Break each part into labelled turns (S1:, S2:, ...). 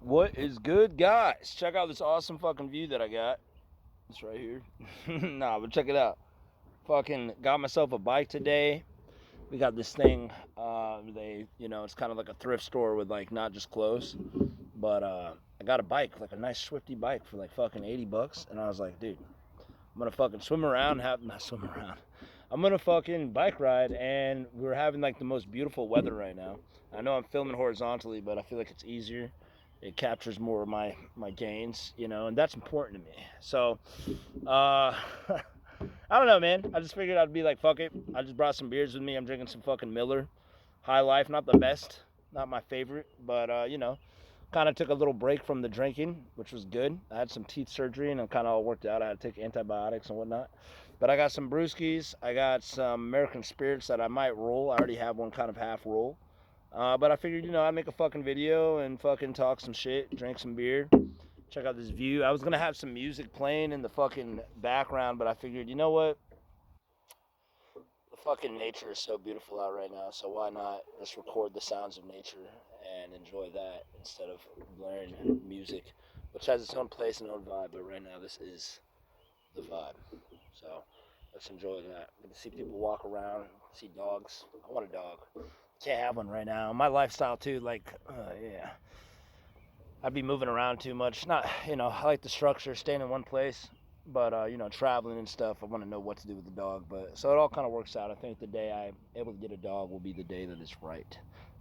S1: What is good, guys? Check out this awesome fucking view that I got. It's right here. Nah, but check it out. Fucking got myself a bike today. We got this thing. It's kind of like a thrift store with like not just clothes, but I got a bike, like a nice Swifty bike for like fucking $80, and I was like, dude, I'm gonna fucking swim around, have not swim around. I'm gonna fucking bike ride, and we're having like the most beautiful weather right now. I know I'm filming horizontally, but I feel like it's easier. It captures more of my gains, and that's important to me. So, uh, I don't know, man. I just figured I'd be like, fuck it. I just brought some beers with me. I'm drinking some fucking Miller High Life, not the best, not my favorite, but kind of took a little break from the drinking, which was good. I had some teeth surgery and I'm kind of all worked out. I had to take antibiotics and whatnot. But I got some brewskis. I got some American Spirits that I might roll. I already have one kind of half roll. But I figured, I'd make a fucking video and fucking talk some shit, drink some beer, check out this view. I was gonna have some music playing in the fucking background, but I figured, you know what? The fucking nature is so beautiful out right now, so why not just record the sounds of nature and enjoy that instead of blaring music, which has its own place and own vibe, but right now this is the vibe. So let's enjoy that. Get to see people walk around, see dogs. I want a dog. Can't have one right now. My lifestyle too, like, yeah. I'd be moving around too much. Not, I like the structure, staying in one place, but traveling and stuff. I want to know what to do with the dog, but so it all kind of works out. I think the day I'm able to get a dog will be the day that it's right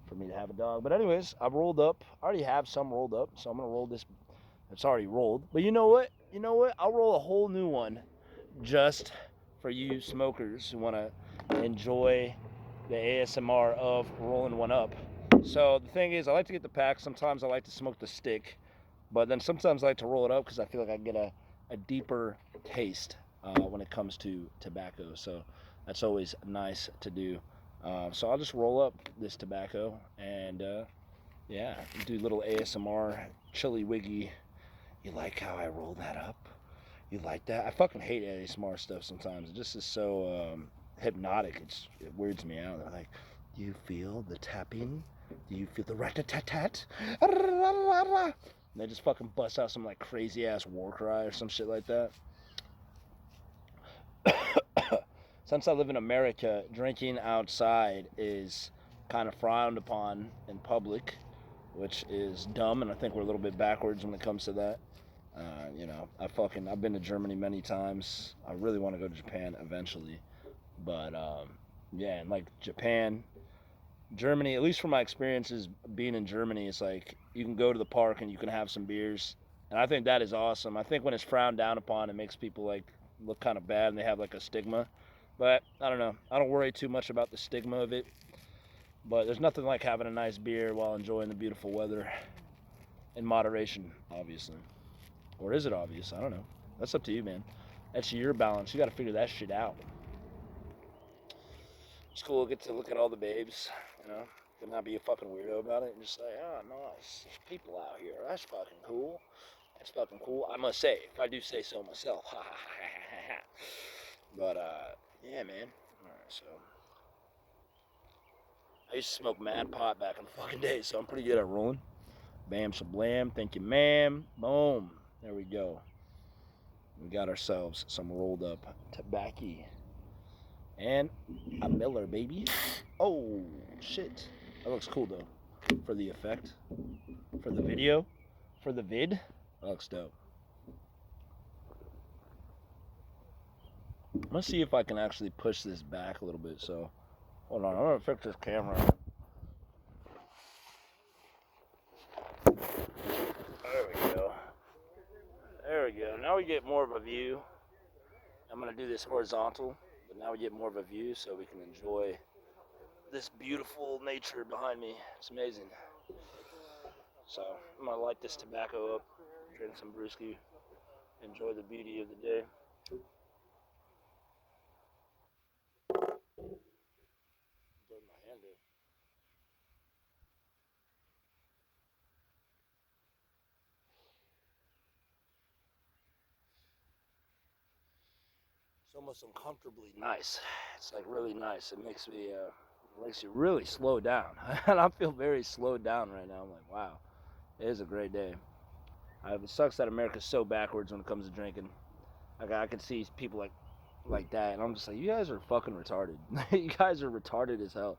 S1: for me to have a dog. But anyways, I've rolled up. I already have some rolled up, so I'm gonna roll this. It's already rolled. But you know what? You know what? I'll roll a whole new one just for you smokers who want to enjoy the ASMR of rolling one up. So the thing is, I like to get the pack. Sometimes I like to smoke the stick, but then sometimes I like to roll it up because I feel like I get a deeper taste when it comes to tobacco. So that's always nice to do. So I'll just roll up this tobacco and yeah, do a little ASMR chili wiggy. You like how I roll that up? You like that? I fucking hate ASMR stuff sometimes. It just is so hypnotic. It weirds me out. They're like, do you feel the tapping? Do you feel the rat-a-tat-tat? And they just fucking bust out some like crazy ass war cry or some shit like that. Since I live in America, drinking outside is kind of frowned upon in public, which is dumb, and I think we're a little bit backwards when it comes to that. I've been to Germany many times. I really want to go to Japan eventually, but yeah, and like Japan, Germany, at least from my experiences being in Germany, it's like you can go to the park and you can have some beers, and I think that is awesome. I think when it's frowned down upon, it makes people like look kind of bad and they have like a stigma. But I don't know. I don't worry too much about the stigma of it. But there's nothing like having a nice beer while enjoying the beautiful weather in moderation, obviously. Or is it obvious? I don't know. That's up to you, man. That's your balance. You got to figure that shit out. It's cool. Get to look at all the babes. You know, can not be a fucking weirdo about it and just say, "Oh, nice. There's people out here. That's fucking cool. That's fucking cool." I must say, if I do say so myself. But yeah, man. All right, so I used to smoke mad pot back in the fucking day, so I'm pretty good at rolling. Bam, shablam. Thank you, ma'am. Boom. There we go. We got ourselves some rolled up tobacco and a Miller, baby. Oh shit, that looks cool though. For the effect, for the video, for the vid, that looks dope. I'm gonna see if I can actually push this back a little bit. So hold on, I'm gonna fix this camera. There we go. There we go. Now we get more of a view. I'm gonna do this horizontal, but now we get more of a view so we can enjoy this beautiful nature behind me. It's amazing. So I'm gonna light this tobacco up, drink some brewski, enjoy the beauty of the day. Burn my hand there. It's almost uncomfortably nice. It's like really nice. It makes you really slow down, and I feel very slowed down right now. I'm like, wow, It is a great day. It sucks that America's so backwards when it comes to drinking. Like I can see people like that, and I'm just like, you guys are fucking retarded. You guys are retarded as hell.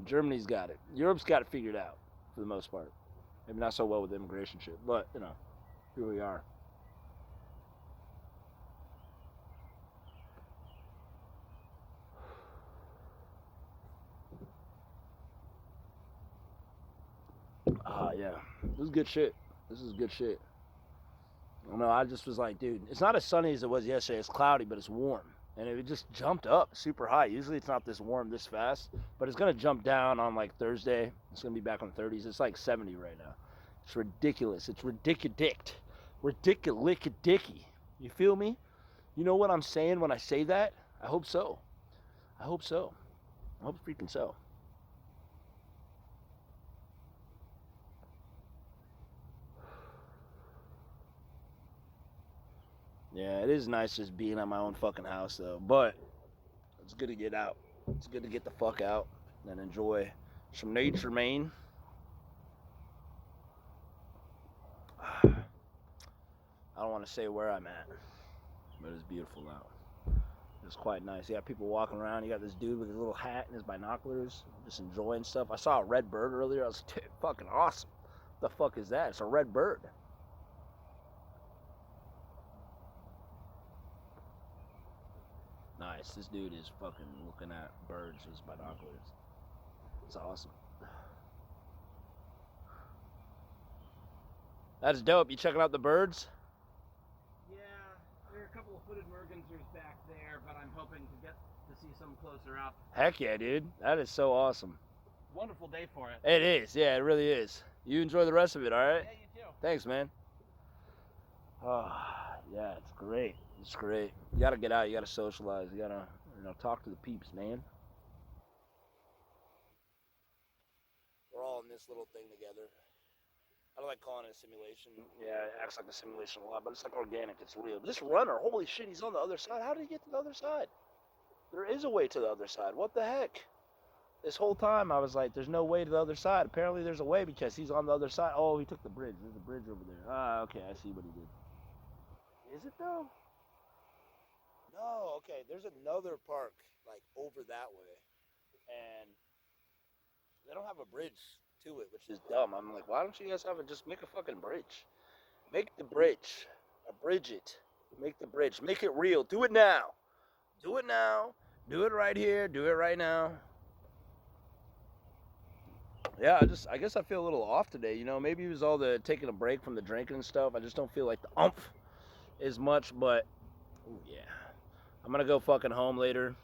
S1: Germany's got it. Europe's got it figured out for the most part. Maybe not so well with immigration shit, but you know, here we are. Yeah, this is good shit. This is good shit. I don't know. I just was like, dude, it's not as sunny as it was yesterday. It's cloudy, but it's warm, and it just jumped up super high. Usually, it's not this warm this fast, but it's gonna jump down on like Thursday. It's gonna be back on 30s. It's like 70 right now. It's ridiculous. It's ridiculous. Ridiculous dicky. You feel me? You know what I'm saying when I say that? I hope so. I hope so. I hope freaking so. Yeah, it is nice just being at my own fucking house though. But it's good to get out. It's good to get the fuck out and enjoy some nature, man. I don't want to say where I'm at, but it's beautiful out. It's quite nice. You got people walking around. You got this dude with his little hat and his binoculars, just enjoying stuff. I saw a red bird earlier. I was like, dude, fucking awesome. What the fuck is that? It's a red bird. Nice. This dude is fucking looking at birds with his binoculars. It's awesome. That's dope. You checking out the birds?
S2: Yeah, there are a couple of hooded mergansers back there, but I'm hoping to get to see some closer up.
S1: Heck yeah, dude. That is so awesome.
S2: Wonderful day for it.
S1: It is. Yeah, it really is. You enjoy the rest of it, all right?
S2: Yeah, you too.
S1: Thanks, man. Oh, yeah, it's great. It's great. You gotta get out. You gotta socialize. You gotta, talk to the peeps, man. We're all in this little thing together. I don't like calling it a simulation. Yeah, it acts like a simulation a lot, but it's like organic. It's real. This runner, holy shit, he's on the other side. How did he get to the other side? There is a way to the other side. What the heck? This whole time I was like, there's no way to the other side. Apparently there's a way because he's on the other side. Oh, he took the bridge. There's a bridge over there. Ah, okay, I see what he did. Is it though? No, okay. There's another park like over that way, and they don't have a bridge to it, which is dumb. I'm like, why don't you guys have it? Just make a fucking bridge. Make the bridge. Bridge it. Make the bridge. Make it real. Do it now. Do it now. Do it right here. Do it right now. Yeah, I guess I feel a little off today. Maybe it was all the taking a break from the drinking and stuff. I just don't feel like the umph as much, but ooh, yeah. I'm gonna go fucking home later,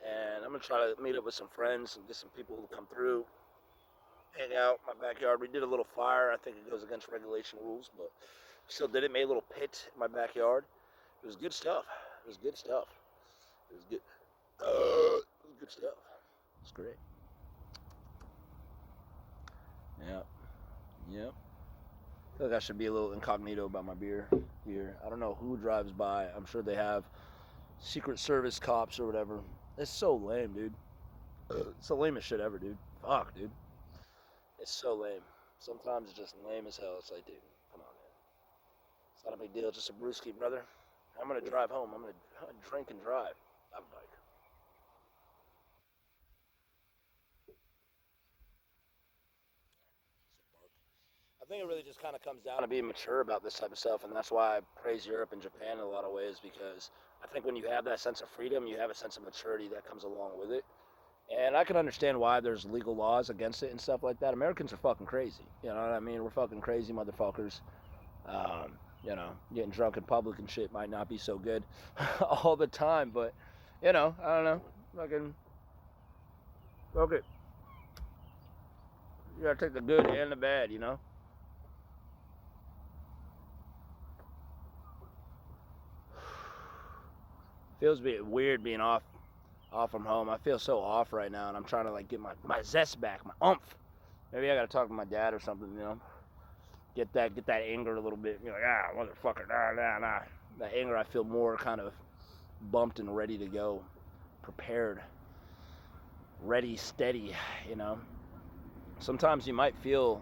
S1: and I'm gonna try to meet up with some friends and get some people to come through, hang out in my backyard. We did a little fire. I think it goes against regulation rules, but still did it. Made a little pit in my backyard. It was good stuff. It was good stuff. It was good. It was good stuff. It's great. Yep. Yep. I feel like I should be a little incognito about my beer here. I don't know who drives by. I'm sure they have Secret Service cops or whatever. It's so lame, dude. It's the lamest shit ever, dude. Fuck, dude. It's so lame. Sometimes it's just lame as hell. It's like, dude, come on, man. It's not a big deal. Just a brewski, brother. I'm gonna drive home. I'm gonna drink and drive. I'm like, I think it really just kind of comes down to being mature about this type of stuff, and that's why I praise Europe and Japan in a lot of ways, because I think when you have that sense of freedom, you have a sense of maturity that comes along with it. And I can understand why there's legal laws against it and stuff like that. Americans are fucking crazy. You know what I mean? We're fucking crazy motherfuckers. Getting drunk in public and shit might not be so good all the time, but, I don't know. Fucking, okay. You gotta take the good and the bad, Feels weird being off from home. I feel so off right now, and I'm trying to like get my zest back, my umph. Maybe I gotta talk to my dad or something, Get that anger a little bit. Like, motherfucker, nah. That anger, I feel more kind of bumped and ready to go, prepared, ready, steady. Sometimes you might feel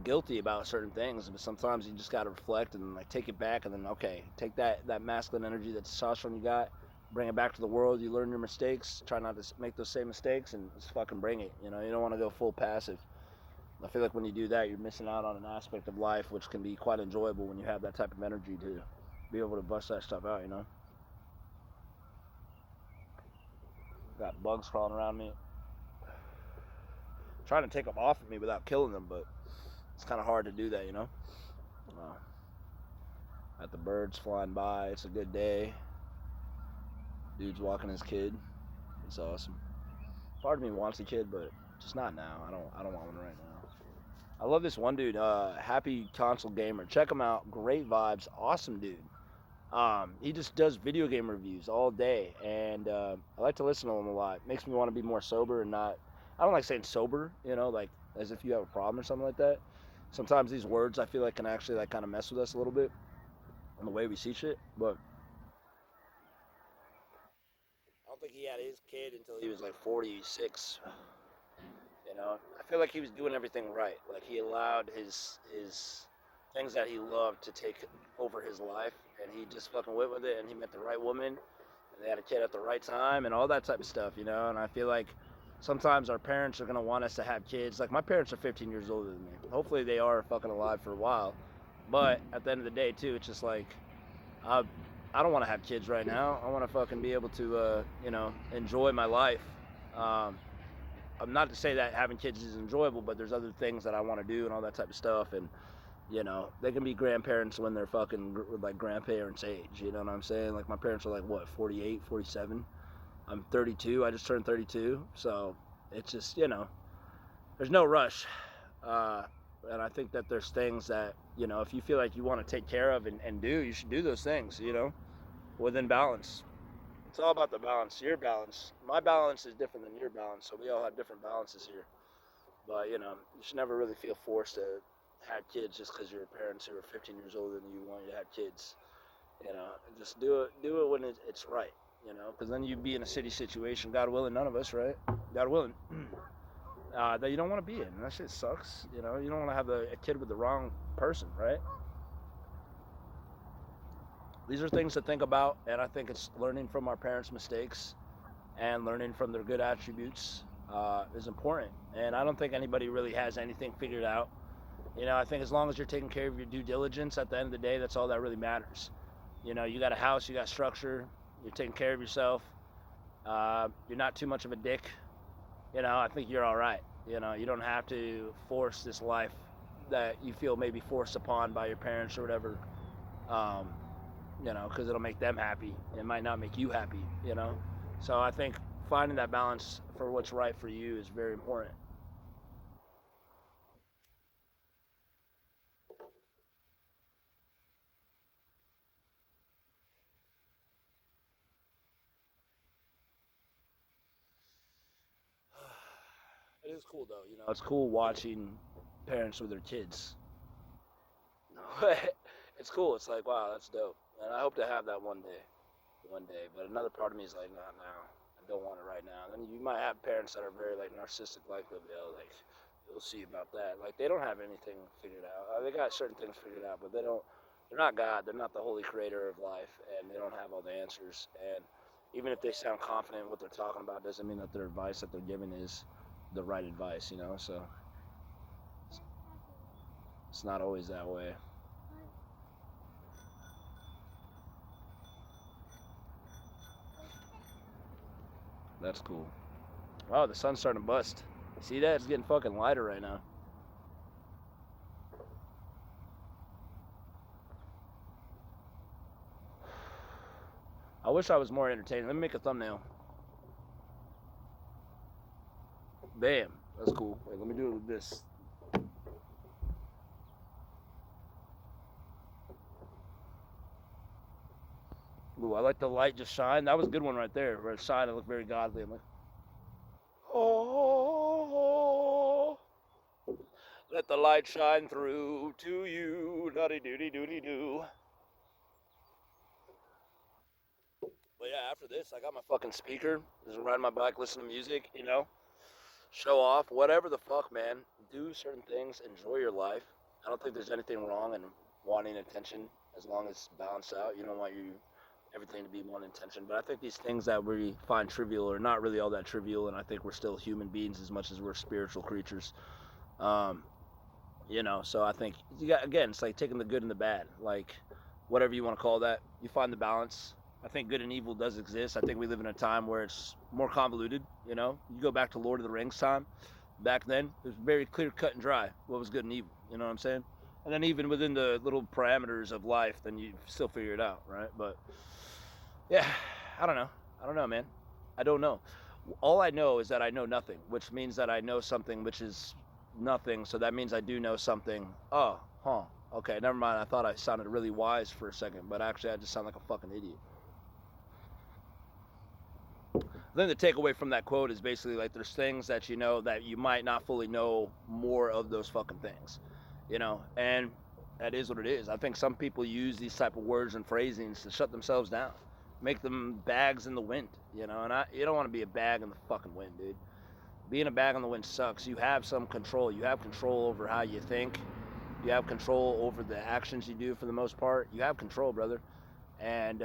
S1: guilty about certain things, but sometimes you just gotta reflect and like take it back, and then okay, take that masculine energy, that testosterone you got, bring it back to the world. You learn your mistakes, try not to make those same mistakes, and just fucking bring it. You know, you don't want to go full passive. I feel like when you do that, you're missing out on an aspect of life which can be quite enjoyable when you have that type of energy to be able to bust that stuff out. You know, got bugs crawling around me, trying to take them off of me without killing them, but it's kind of hard to do that. You know. Got the birds flying by. It's a good day. Dude's walking his kid. It's awesome. Part of me wants a kid, but just not now. I don't want one right now. I love this one dude, Happy Console Gamer. Check him out. Great vibes. Awesome dude. He just does video game reviews all day, and I like to listen to him a lot. Makes me want to be more sober and not. I don't like saying sober, you know, like as if you have a problem or something like that. Sometimes these words I feel like can actually like kind of mess with us a little bit on the way we see shit. But I don't think he had his kid until he was like 46. You know, I feel like he was doing everything right. Like he allowed his things that he loved to take over his life, and he just fucking went with it. And he met the right woman, and they had a kid at the right time, and all that type of stuff. You know, and I feel like sometimes our parents are gonna want us to have kids. Like my parents are 15 years older than me. Hopefully they are fucking alive for a while. But at the end of the day, too, it's just like I, I don't want to have kids right now. I want to fucking be able to, you know, enjoy my life. Um, I'm not to say that having kids is enjoyable, but there's other things that I want to do and all that type of stuff. And you know, they can be grandparents when they're fucking like grandparents' age. You know what I'm saying? Like my parents are like what, 48, 47. I'm 32. I just turned 32, so it's just you know, there's no rush. Uh, and I think that there's things that you know, if you feel like you want to take care of and do, you should do those things. You know, within balance. It's all about the balance. Your balance. My balance is different than your balance, so we all have different balances here. But you know, you should never really feel forced to have kids just because your parents who are 15 years older than you want you to have kids. You know, just do it when it's right. You know, because then you'd be in a city situation. God willing, none of us, right? God willing, that you don't want to be in. And that shit sucks. You know, you don't want to have a kid with the wrong person, right? These are things to think about, and I think it's learning from our parents' mistakes and learning from their good attributes is important. And I don't think anybody really has anything figured out. You know, I think as long as you're taking care of your due diligence, at the end of the day, that's all that really matters. You know, you got a house, you got structure, you're taking care of yourself, you're not too much of a dick. You know, I think you're all right. You know, you don't have to force this life that you feel maybe forced upon by your parents or whatever. Um, you know, because it'll make them happy. It might not make you happy, you know? So I think finding that balance for what's right for you is very important. It is cool though, you know. It's cool watching parents with their kids. It's cool. It's like, wow, that's dope. And I hope to have that one day. One day. But another part of me is like, not now. I don't want it right now. And then you might have parents that are very like narcissistic, like they'll be like, you'll see about that. Like they don't have anything figured out. They got certain things figured out, but they don't. They're not God. They're not the holy creator of life, and they don't have all the answers. And even if they sound confident in what they're talking about, doesn't mean that their advice that they're giving is the right advice. You know, so it's not always that way. That's cool. Wow, the sun's starting to bust. See that? It's getting fucking lighter right now. I wish I was more entertaining. Let me make a thumbnail. Bam. That's cool. Wait, let me do it with this. Ooh, I like the light just shine. That was a good one right there. Where it shined, it looked very godly. I'm like, oh, let the light shine through to you. Duddy doody doody doo. But yeah, after this, I got my fucking speaker. Just riding my bike, listening to music, you know. show off, whatever the fuck, man. Do certain things, enjoy your life. I don't think there's anything wrong in wanting attention as long as it's balanced out. You don't want everything to be one intention. But I think these things that we find trivial are not really all that trivial, and I think we're still human beings as much as we're spiritual creatures. Um, so I think you got, again, it's like taking the good and the bad, like whatever you want to call that. You find the balance. I think good and evil does exist. I think we live in a time where it's more convoluted. You go back to Lord of the Rings time. Back then, it was very clear, cut, and dry what was good and evil. You know what I'm saying? And then even within the little parameters of life, then you still figure it out, right? But yeah, I don't know. I don't know, man. I don't know. All I know is that I know nothing, which means that I know something which is nothing. So that means I do know something. Oh, huh. Okay, never mind. I thought I sounded really wise for a second, but actually I just sound like a fucking idiot. I think the takeaway from that quote is basically like there's things that you know that you might not fully know more of those fucking things, and that is what it is. I think some people use these type of words and phrasings to shut themselves down, make them bags in the wind, and you don't want to be a bag in the fucking wind, dude. Being a bag in the wind sucks. You have some control. You have control over how you think. You have control over the actions you do for the most part. You have control, brother. And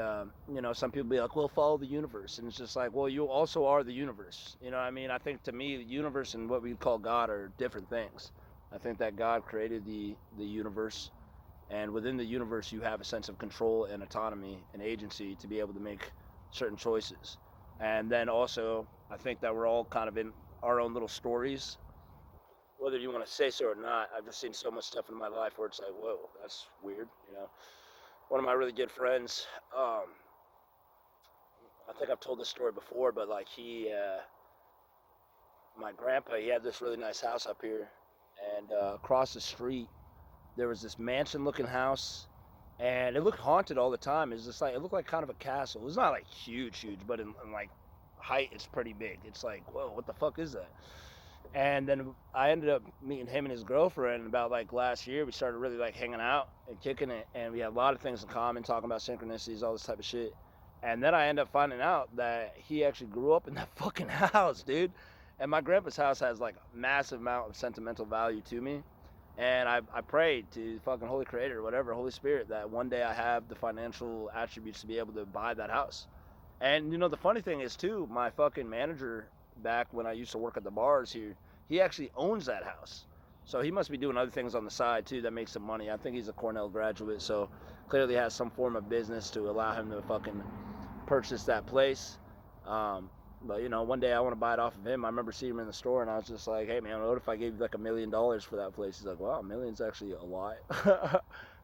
S1: some people be like, well, follow the universe, and it's just like, well, you also are the universe. You know what I mean? I think to me the universe and what we call God are different things. I think that God created the universe, and within the universe you have a sense of control and autonomy and agency to be able to make certain choices. And then also I think that we're all kind of in our own little stories, whether you want to say so or not. I've just seen so much stuff in my life where it's like, whoa, that's weird. One of my really good friends, I think I've told this story before, but like my grandpa, he had this really nice house up here, and across the street there was this mansion-looking house, and it looked haunted all the time. It was just like, it looked like kind of a castle. It was not like huge, but in like height, it's pretty big. It's like, whoa, what the fuck is that? And then I ended up meeting him and his girlfriend about like last year. We started really like hanging out and kicking it, and we had a lot of things in common, talking about synchronicities, all this type of shit. And then I ended up finding out that he actually grew up in that fucking house, dude. And my grandpa's house has like a massive amount of sentimental value to me. And I prayed to fucking Holy Creator, whatever, Holy Spirit, that one day I have the financial attributes to be able to buy that house. And the funny thing is too, my fucking manager back when I used to work at the bars here, he actually owns that house. So he must be doing other things on the side too that makes some money. I think he's a Cornell graduate, so clearly has some form of business to allow him to fucking purchase that place. But one day I want to buy it off of him. I remember seeing him in the store, and I was just like, "Hey man, what if I gave you like $1 million for that place?" He's like, "Wow, $1 million's actually a lot." So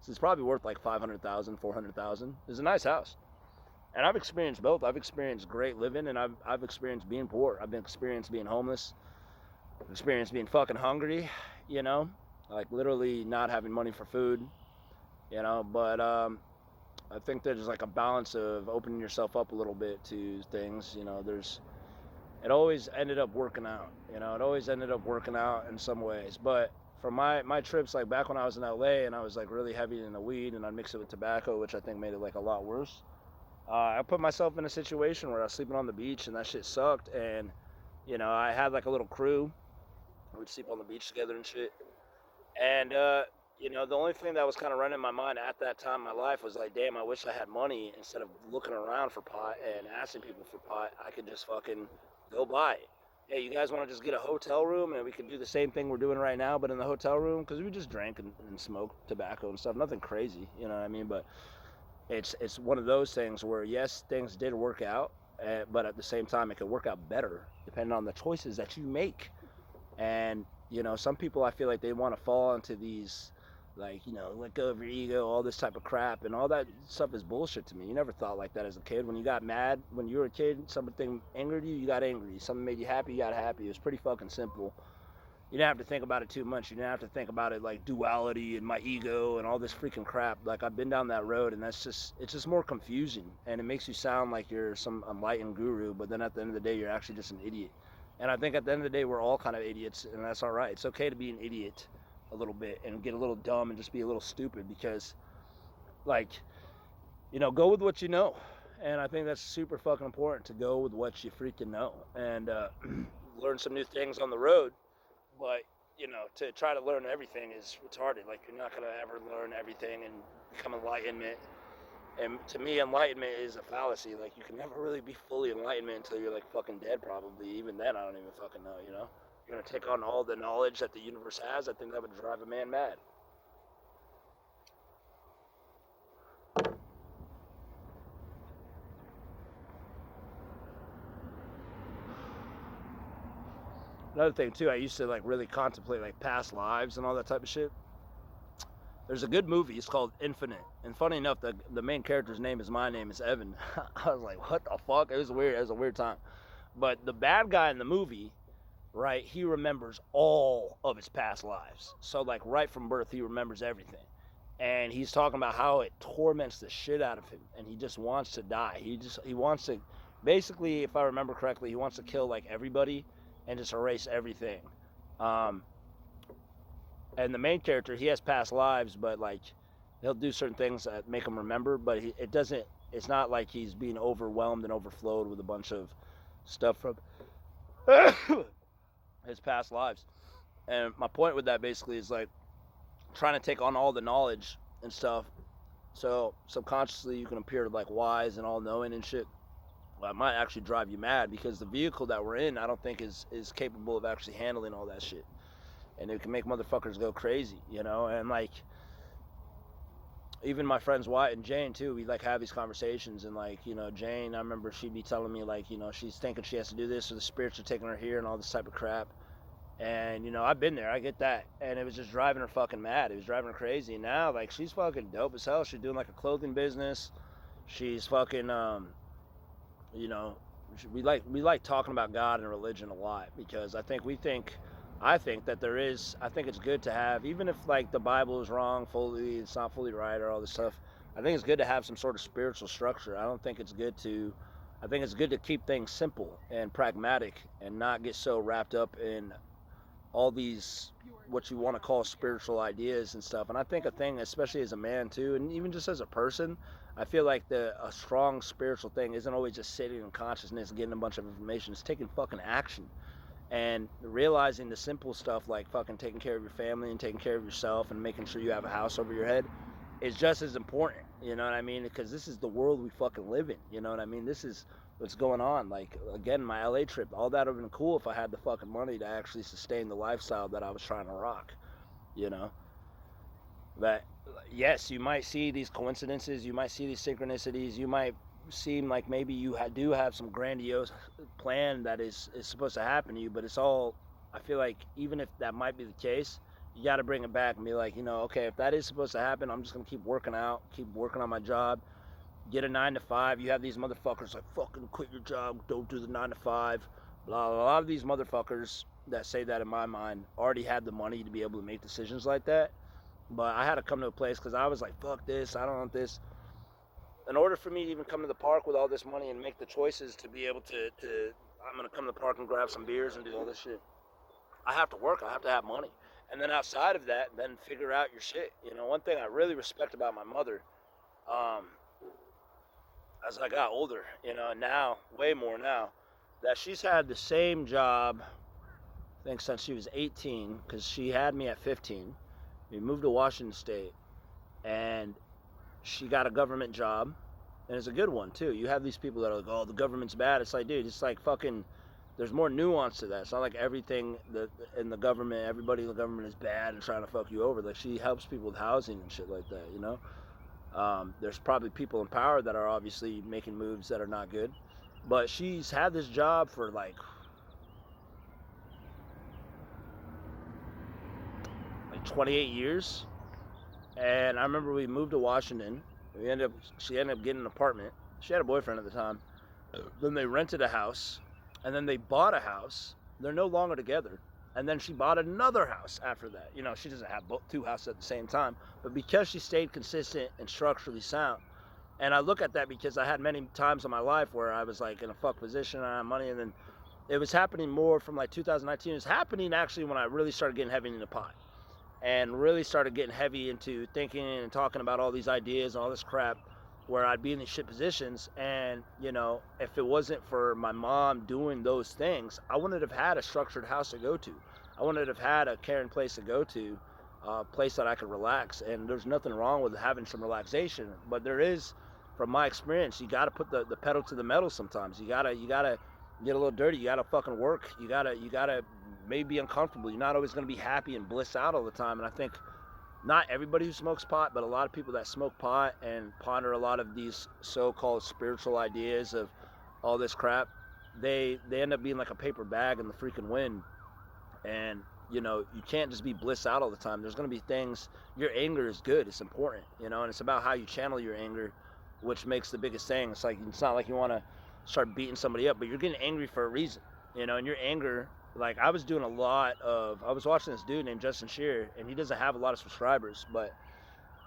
S1: it's probably worth like 500,000, 400,000. It's a nice house. And I've experienced both. I've experienced great living, and I've experienced being poor. I've experienced being homeless. I've experienced being fucking hungry, like literally not having money for food, But I think there's like a balance of opening yourself up a little bit to things. It always ended up working out. It always ended up working out in some ways. But for my trips, like back when I was in LA and I was like really heavy in the weed and I'd mix it with tobacco, which I think made it like a lot worse. I put myself in a situation where I was sleeping on the beach and that shit sucked. And, I had like a little crew. We'd sleep on the beach together and shit. And, the only thing that was kind of running in my mind at that time in my life was like, damn, I wish I had money. Instead of looking around for pot and asking people for pot, I could just fucking go buy it. Hey, you guys want to just get a hotel room and we could do the same thing we're doing right now, but in the hotel room? Because we just drank and smoked tobacco and stuff. Nothing crazy, you know what I mean? But it's one of those things where, yes, things did work out, but at the same time, it could work out better depending on the choices that you make. And, some people, I feel like they want to fall into these, like, let go of your ego, all this type of crap, and all that stuff is bullshit to me. You never thought like that as a kid. When you got mad, when you were a kid, something angered you, you got angry. Something made you happy, you got happy. It was pretty fucking simple. You didn't have to think about it too much. You didn't have to think about it like duality and my ego and all this freaking crap. Like, I've been down that road, and it's just more confusing, and it makes you sound like you're some enlightened guru, but then at the end of the day, you're actually just an idiot. And I think at the end of the day, we're all kind of idiots, and that's all right. It's okay to be an idiot a little bit and get a little dumb and just be a little stupid because, like, go with what you know. And I think that's super fucking important, to go with what you freaking know. And learn some new things on the road. But, you know, to try to learn everything is retarded. Like, you're not going to ever learn everything and become enlightenment. And to me, enlightenment is a fallacy. Like, you can never really be fully enlightenment until you're, like, fucking dead, probably. Even then, I don't even fucking know, you know? You're going to take on all the knowledge that the universe has. I think that would drive a man mad. Another thing, too, I used to, like, really contemplate, like, past lives and all that type of shit. There's a good movie. It's called Infinite. And funny enough, the main character's name is my name is Evan. I was like, what the fuck? It was weird. It was a weird time. But the bad guy in the movie, right, he remembers all of his past lives. So, like, right from birth, he remembers everything. And he's talking about how it torments the shit out of him. And he just wants to die. He wants to, basically, if I remember correctly, he wants to kill, like, everybody and just erase everything. And the main character, he has past lives, but, like, he'll do certain things that make him remember, but it's not like he's being overwhelmed and overflowed with a bunch of stuff from his past lives. And my point with that basically is, like, trying to take on all the knowledge and stuff, so subconsciously you can appear, like, wise and all-knowing and shit. Well, it might actually drive you mad, because the vehicle that we're in, I don't think is capable of actually handling all that shit. And it can make motherfuckers go crazy, you know? And, like, even my friends Wyatt and Jane, too, we, like, have these conversations. And, like, you know, Jane, I remember she'd be telling me, like, you know, she's thinking she has to do this, or the spirits are taking her here and all this type of crap. And, you know, I've been there. I get that. And it was just driving her fucking mad. It was driving her crazy. And now, like, she's fucking dope as hell. She's doing, like, a clothing business. She's fucking, you know, we like talking about God and religion a lot, because I think it's good to have, even if, like, the Bible is wrong fully, it's not fully right, or all this stuff, I think it's good to have some sort of spiritual structure. I think it's good to keep things simple and pragmatic, and not get so wrapped up in all these, what you want to call spiritual ideas and stuff. And I think a thing, especially as a man too, and even just as a person, I feel like a strong spiritual thing isn't always just sitting in consciousness and getting a bunch of information. It's taking fucking action. And realizing the simple stuff, like fucking taking care of your family and taking care of yourself and making sure you have a house over your head, is just as important, you know what I mean? Because this is the world we fucking live in, you know what I mean? This is what's going on. Like, again, my LA trip, all that would have been cool if I had the fucking money to actually sustain the lifestyle that I was trying to rock, you know? But, yes, you might see these coincidences, you might see these synchronicities, you might seem like maybe you do have some grandiose plan that is supposed to happen to you, but it's all, I feel like, even if that might be the case, you got to bring it back and be like, you know, okay, if that is supposed to happen, I'm just going to keep working out, keep working on my job, get a 9 to 5. You have these motherfuckers like, fucking quit your job, don't do the 9 to 5, blah, blah. A lot of these motherfuckers that say that, in my mind, already had the money to be able to make decisions like that. But I had to come to a place, because I was like, fuck this, I don't want this. In order for me to even come to the park with all this money and make the choices to be able to I'm going to come to the park and grab some beers and do all this shit, I have to work, I have to have money. And then outside of that, then figure out your shit. You know, one thing I really respect about my mother, as I got older, you know, now, way more now, that she's had the same job, I think, since she was 18, because she had me at 15. We moved to Washington State, and she got a government job, and it's a good one too. You have these people that are like, oh, the government's bad. It's like, dude, it's like fucking, there's more nuance to that. It's not like everything in the government, everybody in the government is bad and trying to fuck you over. Like, she helps people with housing and shit like that, you know? There's probably people in power that are obviously making moves that are not good, but she's had this job for like 28 years. And I remember we moved to Washington. She ended up getting an apartment. She had a boyfriend at the time. Then they rented a house, and then they bought a house. They're no longer together. And then she bought another house after that. You know, she doesn't have two houses at the same time, but because she stayed consistent and structurally sound. And I look at that because I had many times in my life where I was like in a fuck position, I had money, and then it was happening more from like 2019. It was happening actually when I really started getting heavy into pot. And really started getting heavy into thinking and talking about all these ideas and all this crap. where I'd be in these shit positions, and you know, if it wasn't for my mom doing those things, I wouldn't have had a structured house to go to. I wouldn't have had a caring place to go to, a place that I could relax. And there's nothing wrong with having some relaxation, but there is, from my experience, you got to put the pedal to the metal sometimes. You gotta get a little dirty. You gotta fucking work. You gotta maybe be uncomfortable. You're not always gonna be happy and bliss out all the time. And I think not everybody who smokes pot, but a lot of people that smoke pot and ponder a lot of these so-called spiritual ideas of all this crap, they end up being like a paper bag in the freaking wind. And you know, you can't just be bliss out all the time. There's going to be things. Your anger is good, it's important, you know, and it's about how you channel your anger, which makes the biggest thing. It's like, it's not like you want to start beating somebody up, but you're getting angry for a reason, you know. And your anger, like I was watching this dude named Justin Shearer, and he doesn't have a lot of subscribers, but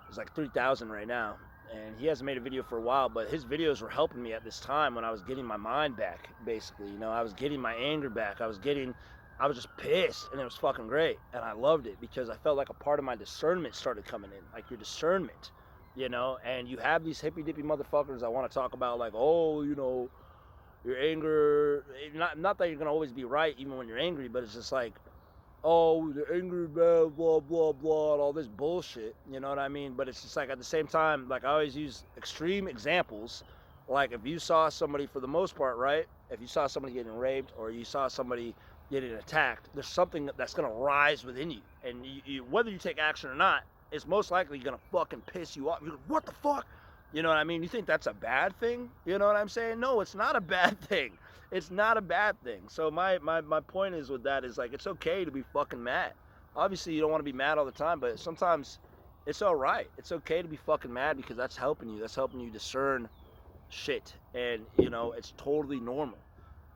S1: it's like 3,000 right now, and he hasn't made a video for a while, but his videos were helping me at this time when I was getting my mind back, basically. You know, I was getting my anger back. I was just pissed, and it was fucking great, and I loved it because I felt like a part of my discernment started coming in, like your discernment, you know. And you have these hippy dippy motherfuckers that want to talk about like, oh, you know, your anger, not that you're gonna always be right even when you're angry, but it's just like, oh, the anger, blah blah blah blah, and all this bullshit, you know what I mean? But it's just like, at the same time, like I always use extreme examples. Like if you saw somebody, for the most part, right, if you saw somebody getting raped or you saw somebody getting attacked, there's something that's gonna rise within you, and you whether you take action or not, it's most likely gonna fucking piss you off. You're like, what the fuck? You know what I mean? You think that's a bad thing? You know what I'm saying? No, it's not a bad thing. It's not a bad thing. So my point is with that is like, it's okay to be fucking mad. Obviously you don't want to be mad all the time, but sometimes it's all right. It's okay to be fucking mad because that's helping you. That's helping you discern shit, and you know, it's totally normal.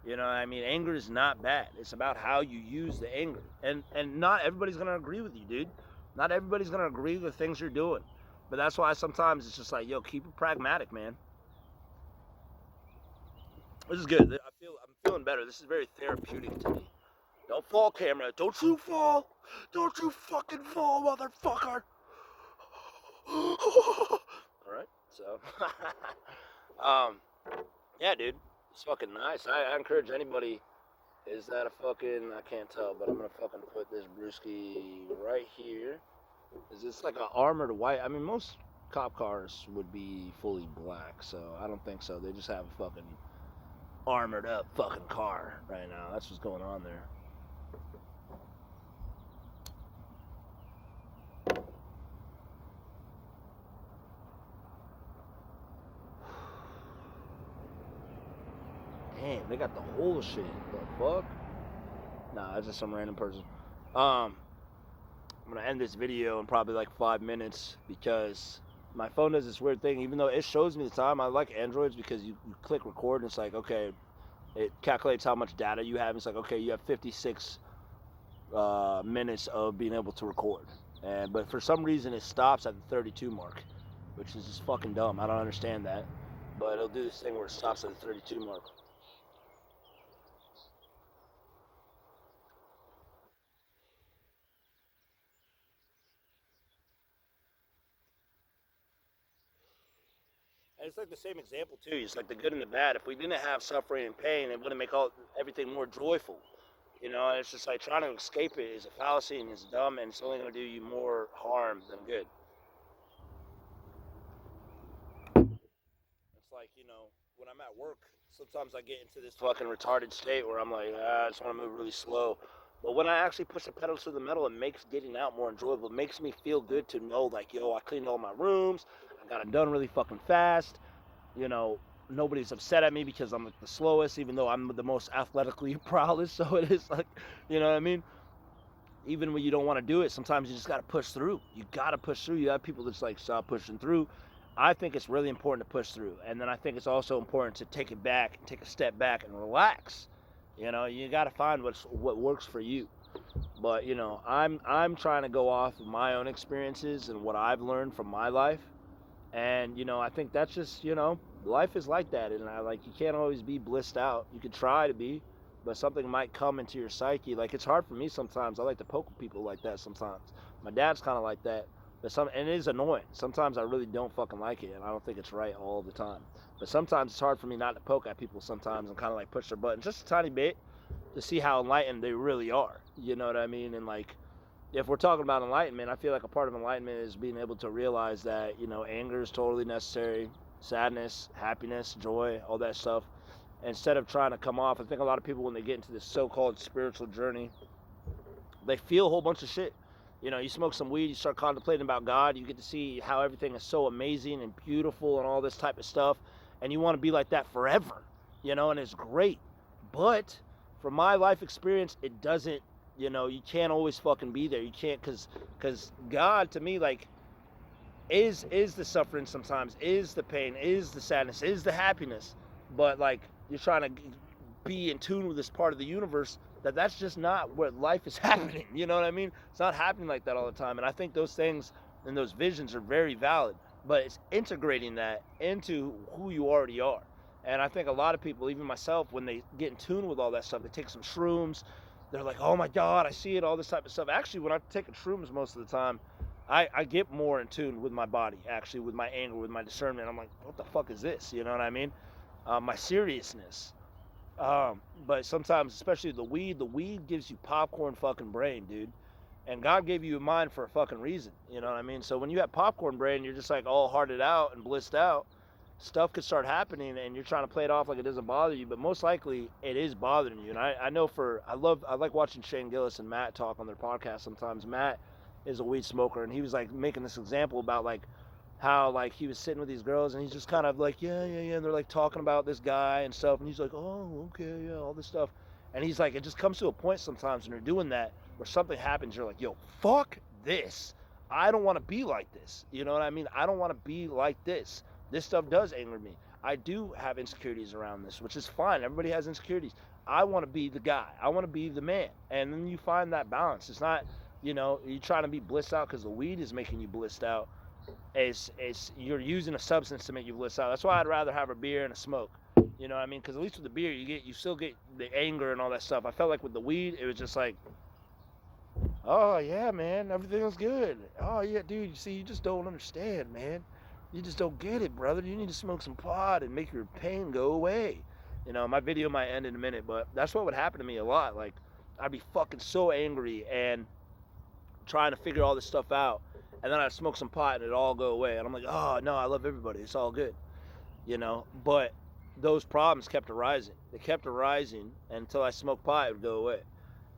S1: You know what I mean? Anger is not bad. It's about how you use the anger. And not everybody's gonna agree with you, dude. Not everybody's gonna agree with the things you're doing. But that's why sometimes it's just like, yo, keep it pragmatic, man. This is good. I'm feeling better. This is very therapeutic to me. Don't fall, camera. Don't you fall. Don't you fucking fall, motherfucker. Alright, so yeah, dude. It's fucking nice. I encourage anybody. Is that a fucking, I can't tell, but I'm gonna fucking put this brewski right here. Is this like an armored white? I mean, most cop cars would be fully black, so I don't think so. They just have a fucking armored up fucking car right now. That's what's going on there. Damn, they got the whole shit. The fuck? Nah, that's just some random person. I'm gonna end this video in probably like 5 minutes because my phone does this weird thing. Even though it shows me the time, I like Androids because you click record and it's like, okay, it calculates how much data you have. It's like, okay, you have 56 minutes of being able to record. But for some reason it stops at the 32 mark, which is just fucking dumb. I don't understand that. But it'll do this thing where it stops at the 32 mark. And it's like the same example too. It's like the good and the bad. If we didn't have suffering and pain, it wouldn't make everything more joyful. You know, and it's just like trying to escape it is a fallacy and it's dumb and it's only going to do you more harm than good. It's like, you know, when I'm at work, sometimes I get into this fucking retarded state where I'm like, I just want to move really slow. But when I actually push the pedal to the metal, it makes getting out more enjoyable. It makes me feel good to know, like, yo, I cleaned all my rooms. I got it done really fucking fast. You know, nobody's upset at me because I'm like the slowest, even though I'm the most athletically prowess. So it is like, you know what I mean? Even when you don't want to do it, sometimes you just got to push through. You got to push through. You have people that's like, stop pushing through. I think it's really important to push through. And then I think it's also important to take it back, take a step back and relax. You know, you got to find what works for you. But, you know, I'm trying to go off of my own experiences and what I've learned from my life. And, you know, I think that's just, you know, life is like that. And you can't always be blissed out. You could try to be, but something might come into your psyche. Like, it's hard for me sometimes. I like to poke people like that sometimes. My dad's kind of like that. And it is annoying. Sometimes I really don't fucking like it, and I don't think it's right all the time. But sometimes it's hard for me not to poke at people sometimes and kind of like push their buttons just a tiny bit to see how enlightened they really are. You know what I mean? And like, if we're talking about enlightenment, I feel like a part of enlightenment is being able to realize that, you know, anger is totally necessary, sadness, happiness, joy, all that stuff. Instead of trying to come off, I think a lot of people, when they get into this so-called spiritual journey, they feel a whole bunch of shit. You know, you smoke some weed, you start contemplating about God, you get to see how everything is so amazing and beautiful and all this type of stuff, and you want to be like that forever, you know, and it's great. But from my life experience, it doesn't, you know, you can't always fucking be there. You can't, because God, to me, like, is the suffering sometimes, is the pain, is the sadness, is the happiness. But like, you're trying to be in tune with this part of the universe that's just not where life is happening. You know what I mean? It's not happening like that all the time. And I think those things and those visions are very valid, but it's integrating that into who you already are. And I think a lot of people, even myself, when they get in tune with all that stuff, they take some shrooms, they're like, oh my God, I see it, all this type of stuff. Actually, when I'm taking shrooms most of the time, I get more in tune with my body, actually, with my anger, with my discernment. I'm like, what the fuck is this? You know what I mean? My seriousness. But sometimes, especially the weed gives you popcorn fucking brain, dude. And God gave you a mind for a fucking reason. You know what I mean? So when you have popcorn brain, you're just like all hearted out and blissed out. Stuff could start happening and you're trying to play it off like it doesn't bother you, but most likely it is bothering you. And I know I like watching Shane Gillis and Matt talk on their podcast sometimes. Matt is a weed smoker, and he was like making this example about like how like he was sitting with these girls and he's just kind of like, yeah, yeah, yeah, and they're like talking about this guy and stuff, and he's like, oh, okay, yeah, all this stuff. And he's like, it just comes to a point sometimes when you're doing that where something happens, you're like, yo, fuck this. I don't want to be like this. You know what I mean? I don't want to be like this. This stuff does anger me. I do have insecurities around this, which is fine. Everybody has insecurities. I want to be the guy. I want to be the man. And then you find that balance. It's not, you know, you're trying to be blissed out because the weed is making you blissed out. It's you're using a substance to make you bliss out. That's why I'd rather have a beer and a smoke. You know what I mean? Because at least with the beer, you still get the anger and all that stuff. I felt like with the weed, it was just like, oh yeah, man, everything's good. Oh yeah, dude, you see, you just don't understand, man. You just don't get it, brother. You need to smoke some pot and make your pain go away. You know, my video might end in a minute, but that's what would happen to me a lot. Like, I'd be fucking so angry and trying to figure all this stuff out, and then I'd smoke some pot and it'd all go away. And I'm like, oh no, I love everybody. It's all good, you know. But those problems kept arising. They kept arising until I smoked pot, it would go away.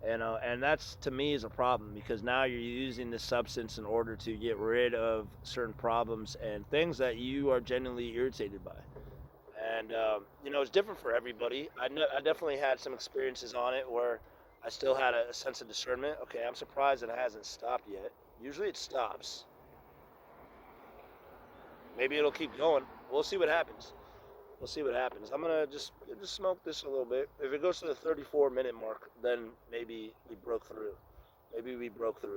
S1: And that's, to me, is a problem, because now you're using this substance in order to get rid of certain problems and things that you are genuinely irritated by. And you know, it's different for everybody. I definitely had some experiences on it where I still had a sense of discernment. Okay, I'm surprised that it hasn't stopped yet. Usually it stops. Maybe it'll keep going. We'll see what happens. We'll see what happens. I'm gonna just smoke this a little bit. If it goes to the 34-minute mark, then maybe we broke through. Maybe we broke through.